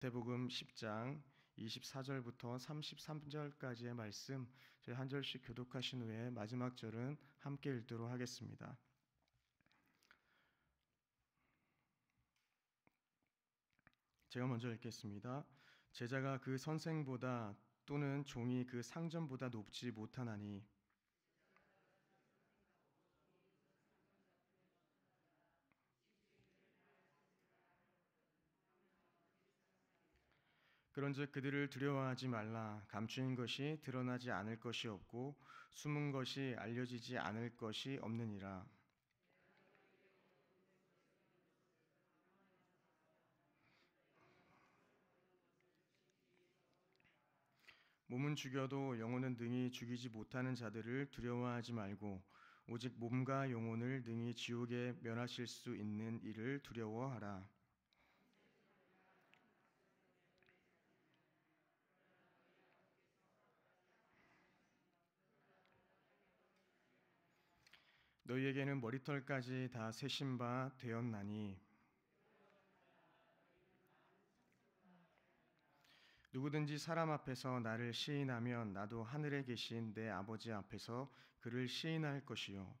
마태복음 10장 24절부터 33절까지의 말씀 저희 한 절씩 교독하신 후에 마지막 절은 함께 읽도록 하겠습니다. 제가 먼저 읽겠습니다. 제자가 그 선생보다 또는 종이 그 상전보다 높지 못하나니 그런즉 그들을 두려워하지 말라. 감추인 것이 드러나지 않을 것이 없고 숨은 것이 알려지지 않을 것이 없느니라. 몸은 죽여도 영혼은 능히 죽이지 못하는 자들을 두려워하지 말고 오직 몸과 영혼을 능히 지옥에 면하실 수 있는 이를 두려워하라. 너희에게는 머리털까지 다 세신 바 되었나니 누구든지 사람 앞에서 나를 시인하면 나도 하늘에 계신 내 아버지 앞에서 그를 시인할 것이요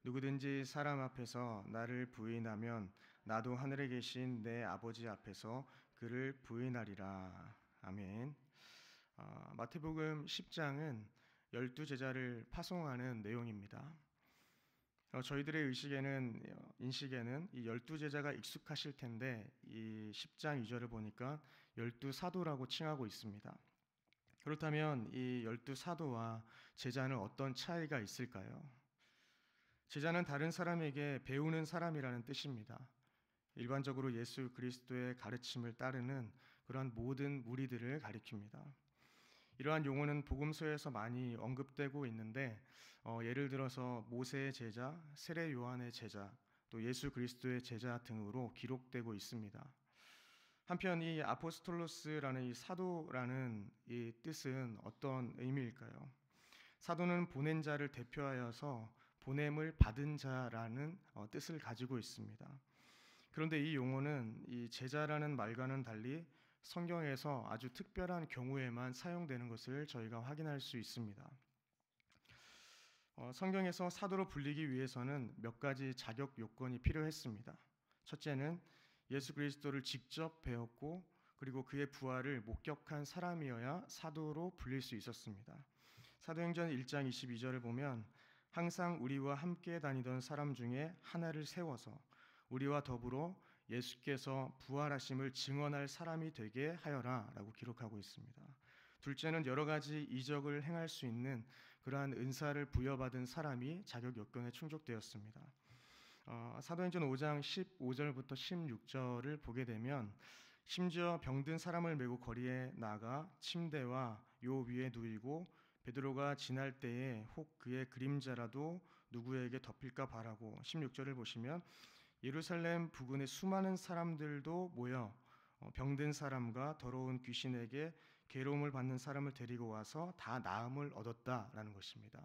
누구든지 사람 앞에서 나를 부인하면 나도 하늘에 계신 내 아버지 앞에서 그를 부인하리라. 아멘. 마태복음 10장은 12제자를 파송하는 내용입니다. 저희들의 인식에는 이 12제자가 익숙하실 텐데 이 10장 2절을 보니까 12사도라고 칭하고 있습니다. 그렇다면 이 12사도와 제자는 어떤 차이가 있을까요? 제자는 다른 사람에게 배우는 사람이라는 뜻입니다. 일반적으로 예수 그리스도의 가르침을 따르는 그러한 모든 무리들을 가리킵니다. 이러한 용어는 복음서에서 많이 언급되고 있는데 예를 들어서 모세의 제자, 세례 요한의 제자, 또 예수 그리스도의 제자 등으로 기록되고 있습니다. 한편 이 아포스톨로스라는 이 사도라는 이 뜻은 어떤 의미일까요? 사도는 보낸 자를 대표하여서 보냄을 받은 자라는 뜻을 가지고 있습니다. 그런데 이 용어는 이 제자라는 말과는 달리 성경에서 아주 특별한 경우에만 사용되는 것을 저희가 확인할 수 있습니다. 성경에서 사도로 불리기 위해서는 몇 가지 자격 요건이 필요했습니다. 첫째는 예수 그리스도를 직접 배웠고 그리고 그의 부활을 목격한 사람이어야 사도로 불릴 수 있었습니다. 사도행전 1장 22절을 보면 항상 우리와 함께 다니던 사람 중에 하나를 세워서 우리와 더불어 예수께서 부활하심을 증언할 사람이 되게 하여라 라고 기록하고 있습니다. 둘째는 여러 가지 이적을 행할 수 있는 그러한 은사를 부여받은 사람이 자격 요건에 충족되었습니다. 사도행전 5장 15절부터 16절을 보게 되면 심지어 병든 사람을 메고 거리에 나가 침대와 요 위에 누이고 베드로가 지날 때에 혹 그의 그림자라도 누구에게 덮일까 바라고 16절을 보시면 예루살렘 부근에 수많은 사람들도 모여 병든 사람과 더러운 귀신에게 괴로움을 받는 사람을 데리고 와서 다 나음을 얻었다라는 것입니다.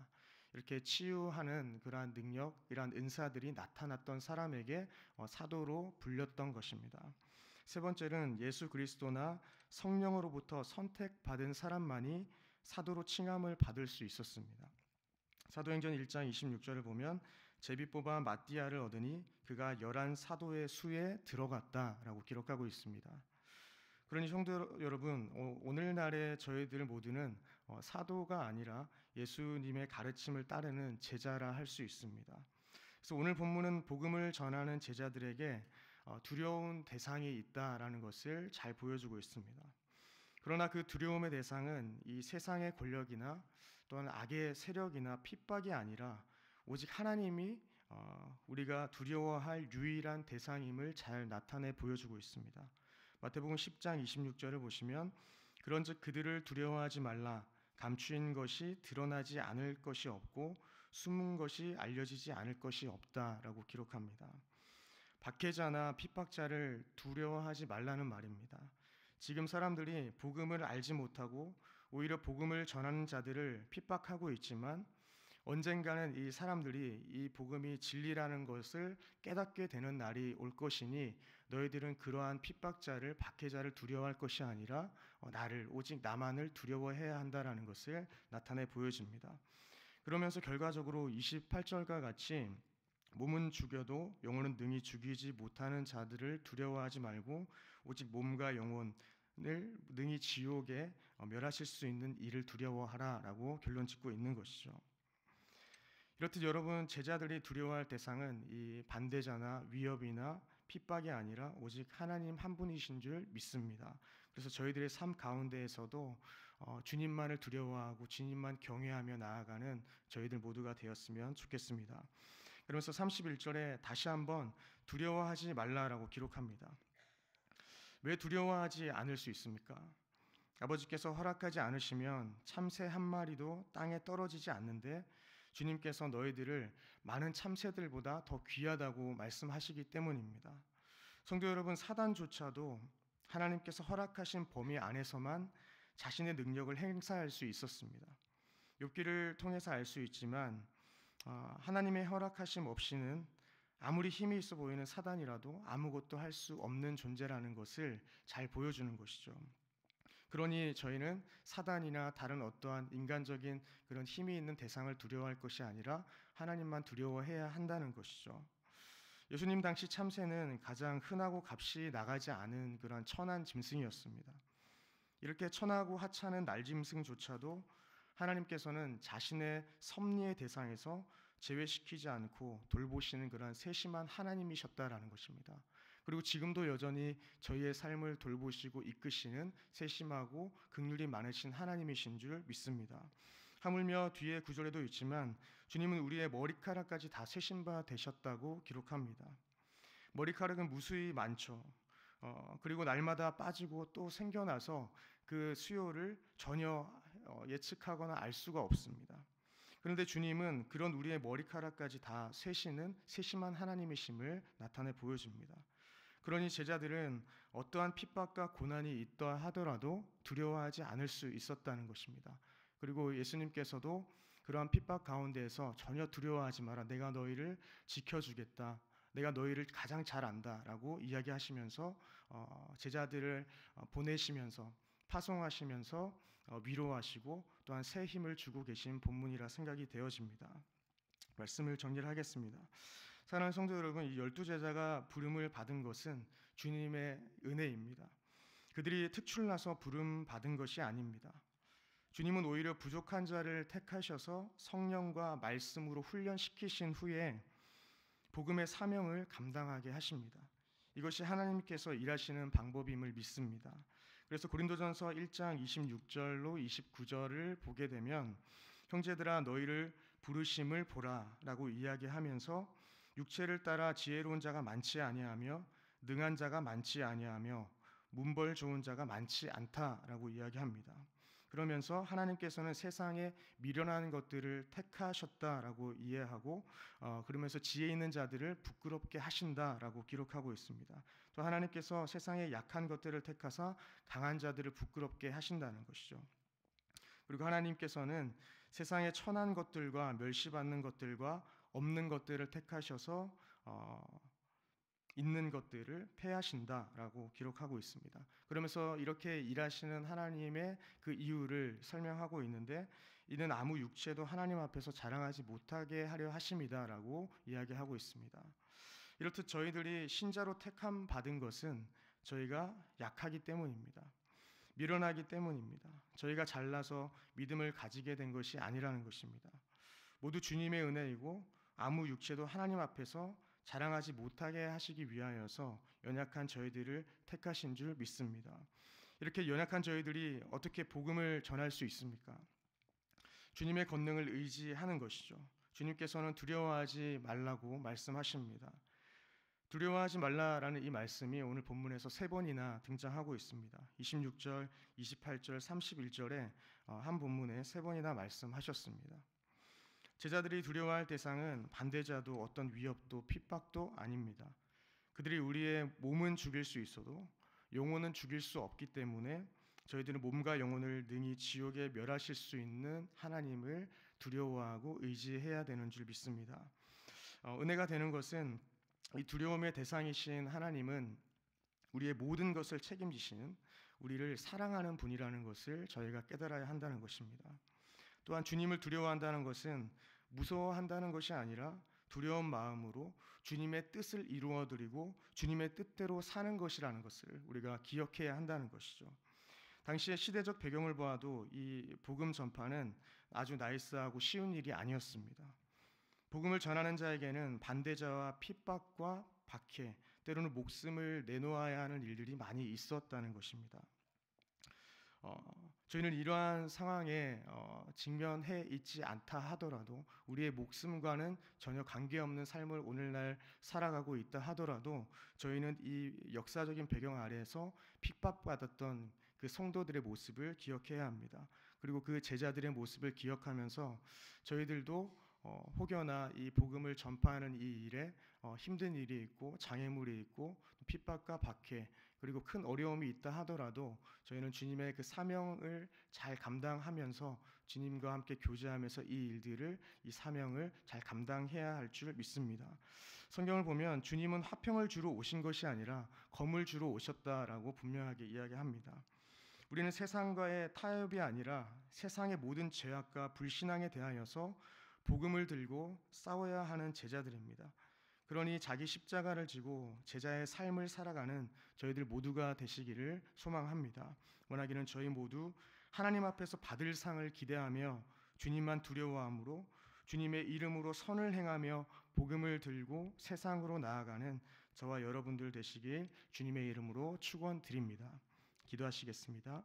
이렇게 치유하는 그러한 능력, 이러한 은사들이 나타났던 사람에게 사도로 불렸던 것입니다. 세 번째는 예수 그리스도나 성령으로부터 선택받은 사람만이 사도로 칭함을 받을 수 있었습니다. 사도행전 1장 26절을 보면 제비 뽑아 마띠아를 얻으니 그가 11사도의 수에 들어갔다라고 기록하고 있습니다. 그러니 성도 여러분, 오늘날의 저희들 모두는 사도가 아니라 예수님의 가르침을 따르는 제자라 할 수 있습니다. 그래서 오늘 본문은 복음을 전하는 제자들에게 두려운 대상이 있다라는 것을 잘 보여주고 있습니다. 그러나 그 두려움의 대상은 이 세상의 권력이나 또한 악의 세력이나 핍박이 아니라 오직 하나님이 우리가 두려워할 유일한 대상임을 잘 나타내 보여주고 있습니다. 마태복음 10장 26절을 보시면 그런즉 그들을 두려워하지 말라. 감추인 것이 드러나지 않을 것이 없고 숨은 것이 알려지지 않을 것이 없다라고 기록합니다. 박해자나 핍박자를 두려워하지 말라는 말입니다. 지금 사람들이 복음을 알지 못하고 오히려 복음을 전하는 자들을 핍박하고 있지만 언젠가는 이 사람들이 이 복음이 진리라는 것을 깨닫게 되는 날이 올 것이니 너희들은 그러한 핍박자를 박해자를 두려워할 것이 아니라 나를 오직 나만을 두려워해야 한다라는 것을 나타내 보여줍니다. 그러면서 결과적으로 28절과 같이 몸은 죽여도 영혼은 능히 죽이지 못하는 자들을 두려워하지 말고 오직 몸과 영혼을 능히 지옥에 멸하실 수 있는 이를 두려워하라라고 결론짓고 있는 것이죠. 이렇듯 여러분, 제자들이 두려워할 대상은 이 반대자나 위협이나 핍박이 아니라 오직 하나님 한 분이신 줄 믿습니다. 그래서 저희들의 삶 가운데에서도 주님만을 두려워하고 주님만 경외하며 나아가는 저희들 모두가 되었으면 좋겠습니다. 그러면서 31절에 다시 한번 두려워하지 말라라고 기록합니다. 왜 두려워하지 않을 수 있습니까? 아버지께서 허락하지 않으시면 참새 한 마리도 땅에 떨어지지 않는데 주님께서 너희들을 많은 참새들보다 더 귀하다고 말씀하시기 때문입니다. 성도 여러분, 사단조차도 하나님께서 허락하신 범위 안에서만 자신의 능력을 행사할 수 있었습니다. 욥기를 통해서 알 수 있지만 하나님의 허락하심 없이는 아무리 힘이 있어 보이는 사단이라도 아무것도 할 수 없는 존재라는 것을 잘 보여주는 것이죠. 그러니 저희는 사단이나 다른 어떠한 인간적인 그런 힘이 있는 대상을 두려워할 것이 아니라 하나님만 두려워해야 한다는 것이죠. 예수님 당시 참새는 가장 흔하고 값이 나가지 않은 그런 천한 짐승이었습니다. 이렇게 천하고 하찮은 날짐승조차도 하나님께서는 자신의 섭리의 대상에서 제외시키지 않고 돌보시는 그런 세심한 하나님이셨다라는 것입니다. 그리고 지금도 여전히 저희의 삶을 돌보시고 이끄시는 세심하고 긍휼이 많으신 하나님이신 줄 믿습니다. 하물며 뒤에 구절에도 있지만 주님은 우리의 머리카락까지 다 세신 바 되셨다고 기록합니다. 머리카락은 무수히 많죠. 그리고 날마다 빠지고 또 생겨나서 그 수요를 전혀 예측하거나 알 수가 없습니다. 그런데 주님은 그런 우리의 머리카락까지 다 세시는 세심한 하나님이심을 나타내 보여줍니다. 그러니 제자들은 어떠한 핍박과 고난이 있다 하더라도 두려워하지 않을 수 있었다는 것입니다. 그리고 예수님께서도 그러한 핍박 가운데에서 전혀 두려워하지 마라. 내가 너희를 지켜주겠다. 내가 너희를 가장 잘 안다라고 이야기하시면서 제자들을 보내시면서 파송하시면서 위로하시고 또한 새 힘을 주고 계신 본문이라 생각이 되어집니다. 말씀을 정리를 하겠습니다. 사랑하는 성도 여러분, 이 12제자가 부름을 받은 것은 주님의 은혜입니다. 그들이 특출나서 부름 받은 것이 아닙니다. 주님은 오히려 부족한 자를 택하셔서 성령과 말씀으로 훈련시키신 후에 복음의 사명을 감당하게 하십니다. 이것이 하나님께서 일하시는 방법임을 믿습니다. 그래서 고린도전서 1장 26절로 29절을 보게 되면 형제들아 너희를 부르심을 보라라고 이야기하면서 육체를 따라 지혜로운 자가 많지 아니하며 능한 자가 많지 아니하며 문벌 좋은 자가 많지 않다라고 이야기합니다. 그러면서 하나님께서는 세상에 미련한 것들을 택하셨다라고 이해하고 그러면서 지혜 있는 자들을 부끄럽게 하신다라고 기록하고 있습니다. 또 하나님께서 세상에 약한 것들을 택하사 강한 자들을 부끄럽게 하신다는 것이죠. 그리고 하나님께서는 세상의 천한 것들과 멸시받는 것들과 없는 것들을 택하셔서 있는 것들을 폐하신다라고 기록하고 있습니다. 그러면서 이렇게 일하시는 하나님의 그 이유를 설명하고 있는데 이는 아무 육체도 하나님 앞에서 자랑하지 못하게 하려 하심이다라고 이야기하고 있습니다. 이렇듯 저희들이 신자로 택함 받은 것은 저희가 약하기 때문입니다. 미련하기 때문입니다. 저희가 잘나서 믿음을 가지게 된 것이 아니라는 것입니다. 모두 주님의 은혜이고 아무 육체도 하나님 앞에서 자랑하지 못하게 하시기 위하여서 연약한 저희들을 택하신 줄 믿습니다. 이렇게 연약한 저희들이 어떻게 복음을 전할 수 있습니까? 주님의 권능을 의지하는 것이죠. 주님께서는 두려워하지 말라고 말씀하십니다. 두려워하지 말라라는 이 말씀이 오늘 본문에서 3번이나 등장하고 있습니다. 26절, 28절, 31절에 한 본문에 3번이나 말씀하셨습니다. 제자들이 두려워할 대상은 반대자도 어떤 위협도 핍박도 아닙니다. 그들이 우리의 몸은 죽일 수 있어도 영혼은 죽일 수 없기 때문에 저희들은 몸과 영혼을 능히 지옥에 멸하실 수 있는 하나님을 두려워하고 의지해야 되는 줄 믿습니다. 은혜가 되는 것은 이 두려움의 대상이신 하나님은 우리의 모든 것을 책임지시는 우리를 사랑하는 분이라는 것을 저희가 깨달아야 한다는 것입니다. 또한 주님을 두려워한다는 것은 무서워한다는 것이 아니라 두려운 마음으로 주님의 뜻을 이루어드리고 주님의 뜻대로 사는 것이라는 것을 우리가 기억해야 한다는 것이죠. 당시의 시대적 배경을 보아도 이 복음 전파는 아주 나이스하고 쉬운 일이 아니었습니다. 복음을 전하는 자에게는 반대자와 핍박과 박해, 때로는 목숨을 내놓아야 하는 일들이 많이 있었다는 것입니다. 저희는 이러한 상황에 직면해 있지 않다 하더라도 우리의 목숨과는 전혀 관계없는 삶을 오늘날 살아가고 있다 하더라도 저희는 이 역사적인 배경 아래에서 핍박받았던 그 성도들의 모습을 기억해야 합니다. 그리고 그 제자들의 모습을 기억하면서 저희들도 혹여나 이 복음을 전파하는 이 일에 힘든 일이 있고 장애물이 있고 핍박과 박해 그리고 큰 어려움이 있다 하더라도 저희는 주님의 그 사명을 잘 감당하면서 주님과 함께 교제하면서 이 사명을 잘 감당해야 할 줄 믿습니다. 성경을 보면 주님은 화평을 주러 오신 것이 아니라 검을 주러 오셨다라고 분명하게 이야기합니다. 우리는 세상과의 타협이 아니라 세상의 모든 죄악과 불신앙에 대하여서 복음을 들고 싸워야 하는 제자들입니다. 그러니 자기 십자가를 지고 제자의 삶을 살아가는 저희들 모두가 되시기를 소망합니다. 원하기는 저희 모두 하나님 앞에서 받을 상을 기대하며 주님만 두려워함으로 주님의 이름으로 선을 행하며 복음을 들고 세상으로 나아가는 저와 여러분들 되시길 주님의 이름으로 축원드립니다. 기도하시겠습니다.